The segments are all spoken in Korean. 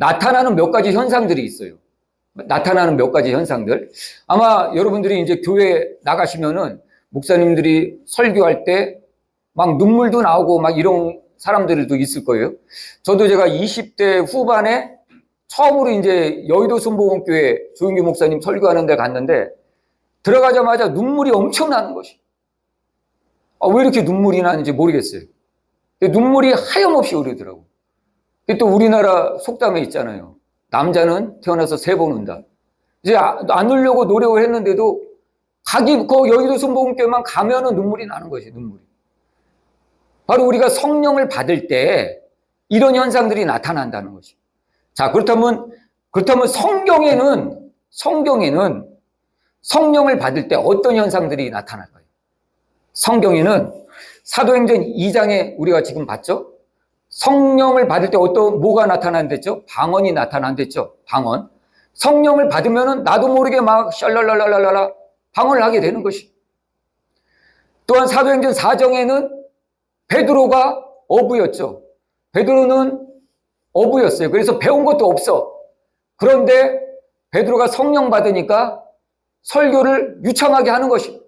나타나는 몇 가지 현상들이 있어요. 나타나는 몇 가지 현상들. 아마 여러분들이 이제 교회 나가시면은 목사님들이 설교할 때 막 눈물도 나오고 막 이런 사람들도 있을 거예요. 저도 제가 20대 후반에 처음으로 이제 여의도 순복음교회 조윤규 목사님 설교하는 데 갔는데 들어가자마자 눈물이 엄청 나는 것이. 왜 이렇게 눈물이 나는지 모르겠어요. 눈물이 하염없이 흐르더라고. 또 우리나라 속담에 있잖아요. 남자는 태어나서 3번 운다. 이제 안 울려고 노력을 했는데도 그 여의도 순복음교회만 가면은 눈물이 나는 것이 눈물이. 바로 우리가 성령을 받을 때 이런 현상들이 나타난다는 것이. 자, 그렇다면 성경에는 성령을 받을 때 어떤 현상들이 나타날까요? 성경에는 사도행전 2장에 우리가 지금 봤죠? 성령을 받을 때 뭐가 나타난댔죠? 방언이 나타난댔죠? 방언. 성령을 받으면은 나도 모르게 막 샬랄랄랄랄라 방언을 하게 되는 것이. 또한 사도행전 4장에는 베드로가 어부였죠. 베드로는 어부였어요. 그래서 배운 것도 없어. 그런데 베드로가 성령 받으니까 설교를 유창하게 하는 것이.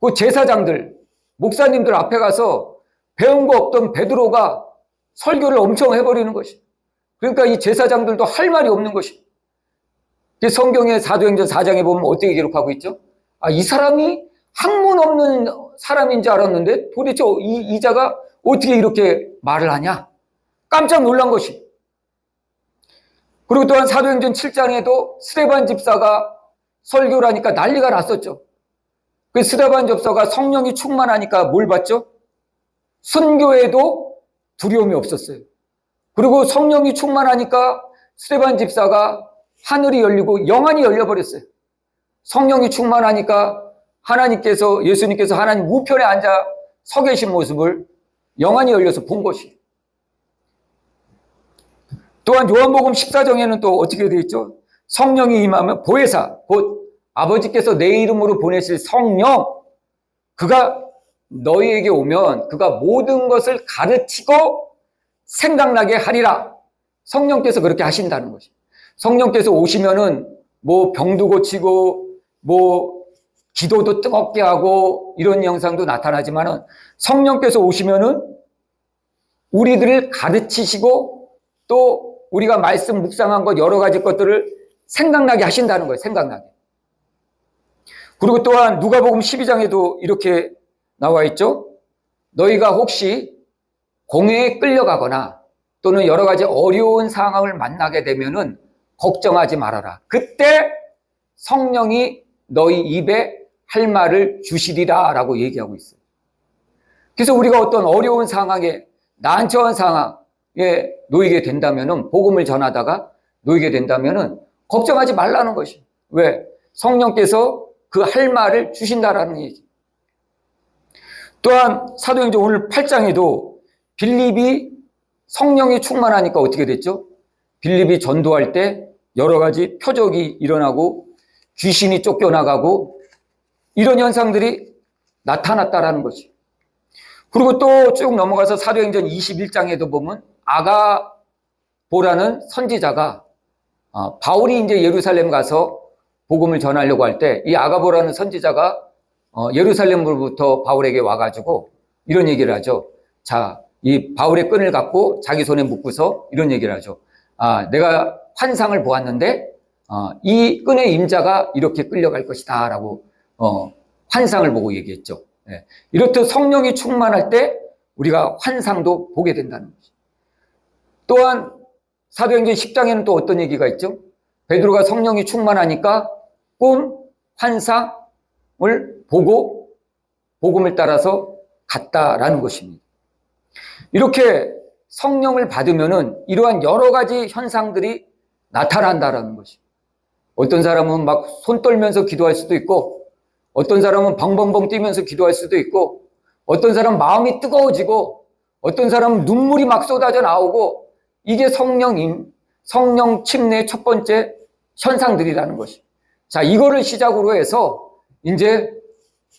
그 제사장들, 목사님들 앞에 가서 배운 거 없던 베드로가 설교를 엄청 해버리는 것이. 그러니까 이 제사장들도 할 말이 없는 것이. 성경의 사도행전 4장에 보면 어떻게 기록하고 있죠? 이 사람이 학문 없는 사람인 줄 알았는데 도대체 이 자가 어떻게 이렇게 말을 하냐? 깜짝 놀란 것이. 그리고 또한 사도행전 7장에도 스데반 집사가 설교를 하니까 난리가 났었죠. 그 스데반 집사가 성령이 충만하니까 뭘 받죠? 순교에도 두려움이 없었어요. 그리고 성령이 충만하니까 스데반 집사가 하늘이 열리고 영안이 열려버렸어요. 성령이 충만하니까 예수님께서 하나님 우편에 앉아 서 계신 모습을 영안이 열려서 본 것이. 또한 요한복음 14장에는 또 어떻게 되어 있죠? 성령이 임하면 보혜사, 곧 아버지께서 내 이름으로 보내실 성령, 그가 너희에게 오면 그가 모든 것을 가르치고 생각나게 하리라. 성령께서 그렇게 하신다는 것이. 성령께서 오시면은 뭐 병도 고치고 뭐 기도도 뜨겁게 하고 이런 영상도 나타나지만은 성령께서 오시면은 우리들을 가르치시고 또 우리가 말씀 묵상한 것 여러 가지 것들을 생각나게 하신다는 거예요. 생각나게. 그리고 또한 누가복음 12장에도 이렇게 나와 있죠. 너희가 혹시 공회에 끌려가거나 또는 여러 가지 어려운 상황을 만나게 되면은 걱정하지 말아라. 그때 성령이 너희 입에 할 말을 주시리라 라고 얘기하고 있어요. 그래서 우리가 어떤 어려운 상황에 난처한 상황에 놓이게 된다면은 복음을 전하다가 놓이게 된다면은 걱정하지 말라는 것이. 왜? 성령께서 그 할 말을 주신다라는 얘기. 또한 사도행전 오늘 8장에도 빌립이 성령이 충만하니까 어떻게 됐죠? 빌립이 전도할 때 여러 가지 표적이 일어나고 귀신이 쫓겨나가고 이런 현상들이 나타났다라는 것이. 그리고 또 쭉 넘어가서 사도행전 21장에도 보면 아가보라는 선지자가 바울이 이제 예루살렘 가서 복음을 전하려고 할 때 이 아가보라는 선지자가 예루살렘으로부터 바울에게 와가지고 이런 얘기를 하죠. 자, 이 바울의 끈을 갖고 자기 손에 묶고서 이런 얘기를 하죠. 내가 환상을 보았는데 이 끈의 임자가 이렇게 끌려갈 것이다 라고 환상을 보고 얘기했죠. 네. 이렇듯 성령이 충만할 때 우리가 환상도 보게 된다는 거죠. 또한 사도행전 10장에는 또 어떤 얘기가 있죠? 베드로가 성령이 충만하니까 꿈, 환상을 보고 복음을 따라서 갔다라는 것입니다. 이렇게 성령을 받으면은 이러한 여러 가지 현상들이 나타난다라는 것이. 어떤 사람은 막 손 떨면서 기도할 수도 있고, 어떤 사람은 벙벙벙 뛰면서 기도할 수도 있고, 어떤 사람은 마음이 뜨거워지고, 어떤 사람은 눈물이 막 쏟아져 나오고, 이게 성령 침례의 첫 번째 현상들이라는 것이. 자, 이거를 시작으로 해서 이제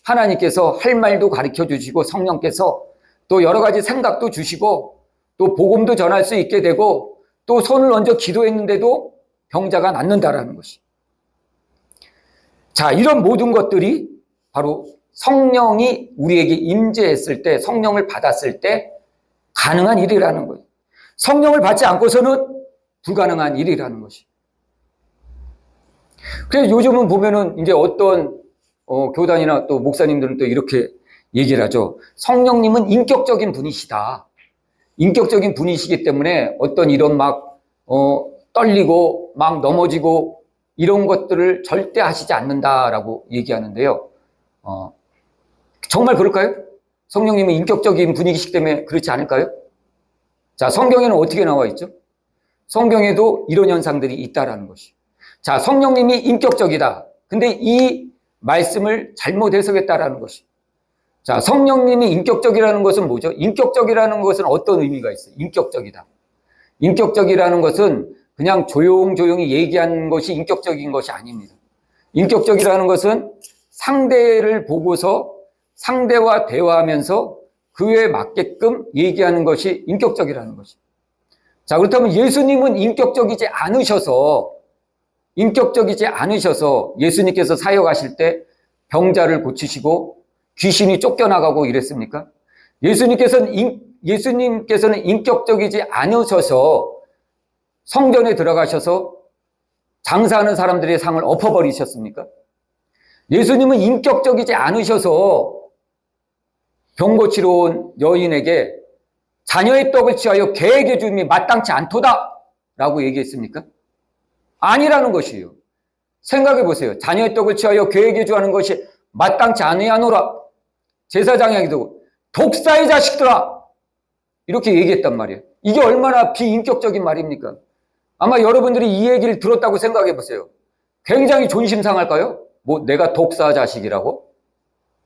하나님께서 할 말도 가르쳐 주시고 성령께서 또 여러 가지 생각도 주시고 또 복음도 전할 수 있게 되고 또 손을 얹어 기도했는데도 병자가 낫는다라는 것이. 자, 이런 모든 것들이 바로 성령이 우리에게 임재했을 때, 성령을 받았을 때 가능한 일이라는 거예요. 성령을 받지 않고서는 불가능한 일이라는 것이. 그래서 요즘은 보면은 이제 어떤 교단이나 또 목사님들은 또 이렇게 얘기를 하죠. 성령님은 인격적인 분이시다. 인격적인 분이시기 때문에 어떤 이런 막 떨리고 막 넘어지고 이런 것들을 절대 하시지 않는다라고 얘기하는데요. 정말 그럴까요? 성령님은 인격적인 분이시기 때문에 그렇지 않을까요? 자, 성경에는 어떻게 나와 있죠? 성경에도 이런 현상들이 있다라는 것이. 자, 성령님이 인격적이다. 근데 이 말씀을 잘못 해석했다라는 것이. 자, 성령님이 인격적이라는 것은 뭐죠? 인격적이라는 것은 어떤 의미가 있어요? 인격적이다. 인격적이라는 것은 그냥 조용조용히 얘기하는 것이 인격적인 것이 아닙니다. 인격적이라는 것은 상대를 보고서 상대와 대화하면서 그에 맞게끔 얘기하는 것이 인격적이라는 것이. 자, 그렇다면 예수님은 인격적이지 않으셔서 예수님께서 사역하실 때 병자를 고치시고 귀신이 쫓겨나가고 이랬습니까? 예수님께서는 인격적이지 않으셔서 성전에 들어가셔서 장사하는 사람들의 상을 엎어버리셨습니까? 예수님은 인격적이지 않으셔서 병 고치러 온 여인에게 자녀의 떡을 취하여 개에게 주임이 마땅치 않도다 라고 얘기했습니까? 아니라는 것이에요. 생각해 보세요. 자녀의 떡을 취하여 개에게 주하는 것이 마땅치 아니하노라. 제사장에게도 독사의 자식들아 이렇게 얘기했단 말이에요. 이게 얼마나 비인격적인 말입니까? 아마 여러분들이 이 얘기를 들었다고 생각해 보세요. 굉장히 존심 상할까요? 뭐 내가 독사 자식이라고?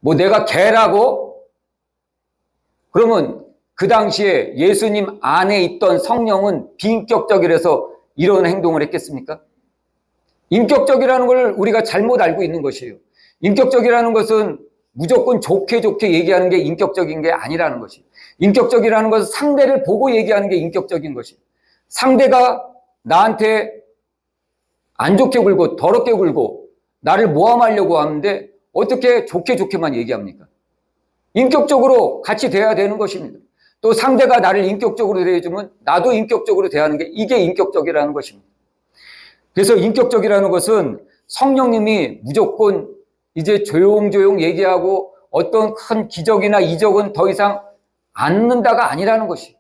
뭐 내가 개라고? 그러면 그 당시에 예수님 안에 있던 성령은 비인격적이라서 이런 행동을 했겠습니까? 인격적이라는 걸 우리가 잘못 알고 있는 것이에요. 인격적이라는 것은 무조건 좋게 얘기하는 게 인격적인 게 아니라는 것이. 인격적이라는 것은 상대를 보고 얘기하는 게 인격적인 것이. 상대가 나한테 안 좋게 굴고 더럽게 굴고 나를 모함하려고 하는데 어떻게 좋게만 얘기합니까? 인격적으로 같이 대해야 되는 것입니다. 또 상대가 나를 인격적으로 대해주면 나도 인격적으로 대하는 게 이게 인격적이라는 것입니다. 그래서 인격적이라는 것은 성령님이 무조건 이제 조용조용 얘기하고 어떤 큰 기적이나 이적은 더 이상 않는다가 아니라는 것이.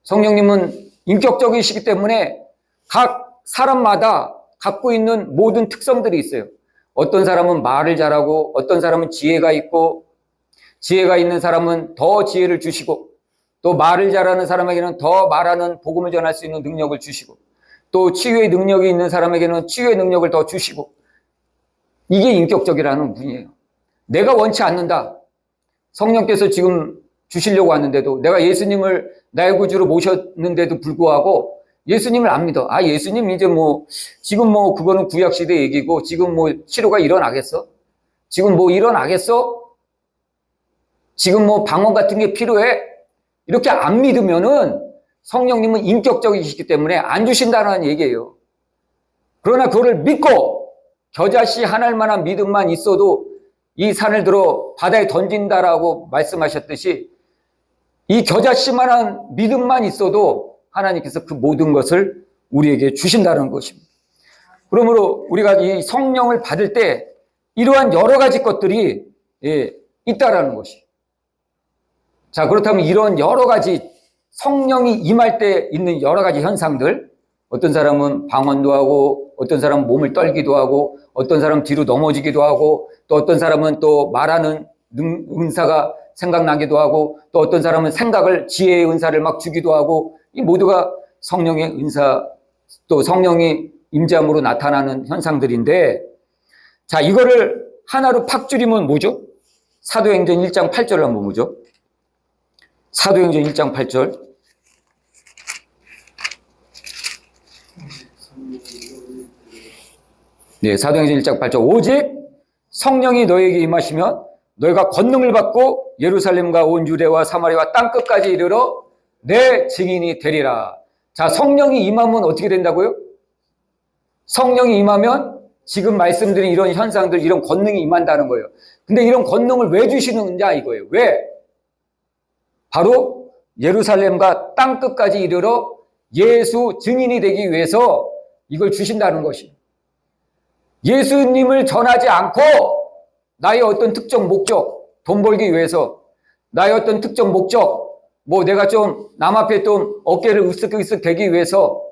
성령님은 인격적이시기 때문에 각 사람마다 갖고 있는 모든 특성들이 있어요. 어떤 사람은 말을 잘하고 어떤 사람은 지혜가 있고 지혜가 있는 사람은 더 지혜를 주시고 또 말을 잘하는 사람에게는 더 말하는 복음을 전할 수 있는 능력을 주시고 또 치유의 능력이 있는 사람에게는 치유의 능력을 더 주시고 이게 인격적이라는 분이에요. 내가 원치 않는다. 성령께서 지금 주시려고 하는데도 내가 예수님을 나의 구주로 모셨는데도 불구하고 예수님을 안 믿어. 아, 예수님 이제 지금 그거는 구약시대 얘기고 지금 치료가 일어나겠어? 지금 일어나겠어? 지금 방언 같은 게 필요해? 이렇게 안 믿으면은 성령님은 인격적이시기 때문에 안 주신다는 얘기예요. 그러나 그거를 믿고 겨자씨 하나만한 믿음만 있어도 이 산을 들어 바다에 던진다라고 말씀하셨듯이 이 겨자씨만한 믿음만 있어도 하나님께서 그 모든 것을 우리에게 주신다는 것입니다. 그러므로 우리가 이 성령을 받을 때 이러한 여러 가지 것들이 있다라는 것이. 자, 그렇다면 이런 여러 가지 성령이 임할 때 있는 여러 가지 현상들, 어떤 사람은 방언도 하고 어떤 사람은 몸을 떨기도 하고 어떤 사람은 뒤로 넘어지기도 하고 또 어떤 사람은 또 말하는 은사가 생각나기도 하고 또 어떤 사람은 지혜의 은사를 막 주기도 하고 이 모두가 성령의 은사 또 성령이 임재함으로 나타나는 현상들인데 자, 이거를 하나로 팍 줄이면 뭐죠? 사도행전 1장 8절을 한번 보죠. 사도행전 1장 8절. 네, 사도행전 1장 8절. 오직 성령이 너에게 임하시면 너희가 권능을 받고 예루살렘과 온 유대와 사마리아와 땅끝까지 이르러 내 증인이 되리라. 자, 성령이 임하면 어떻게 된다고요? 성령이 임하면 지금 말씀드린 이런 현상들, 이런 권능이 임한다는 거예요. 근데 이런 권능을 왜 주시느냐 이거예요. 왜? 바로 예루살렘과 땅끝까지 이르러 예수 증인이 되기 위해서 이걸 주신다는 것이에요. 예수님을 전하지 않고 나의 어떤 특정 목적, 돈 벌기 위해서 나의 어떤 특정 목적, 뭐 내가 좀 남 앞에 좀 어깨를 으쓱으쓱 대기 위해서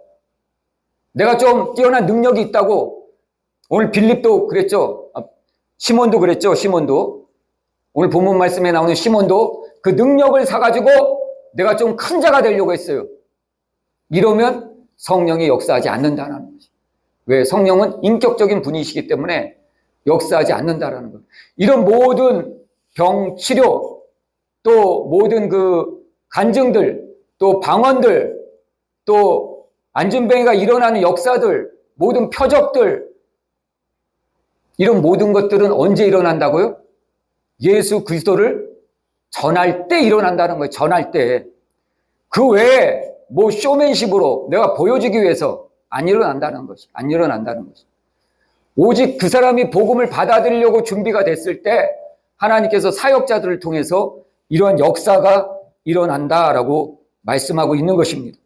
내가 좀 뛰어난 능력이 있다고, 오늘 빌립도 그랬죠. 시몬도 그랬죠. 시몬도. 오늘 본문 말씀에 나오는 시몬도 그 능력을 사가지고 내가 좀 큰 자가 되려고 했어요. 이러면 성령이 역사하지 않는다는 거죠. 왜? 성령은 인격적인 분이시기 때문에 역사하지 않는다라는 거예요. 이런 모든 병 치료, 또 모든 그 간증들, 또 방언들, 또 안진뱅이가 일어나는 역사들, 모든 표적들, 이런 모든 것들은 언제 일어난다고요? 예수 그리스도를 전할 때 일어난다는 거예요. 전할 때. 그 외에 뭐 쇼맨십으로 내가 보여주기 위해서 안 일어난다는 것이. 안 일어난다는 것이. 오직 그 사람이 복음을 받아들이려고 준비가 됐을 때 하나님께서 사역자들을 통해서 이러한 역사가 일어난다라고 말씀하고 있는 것입니다.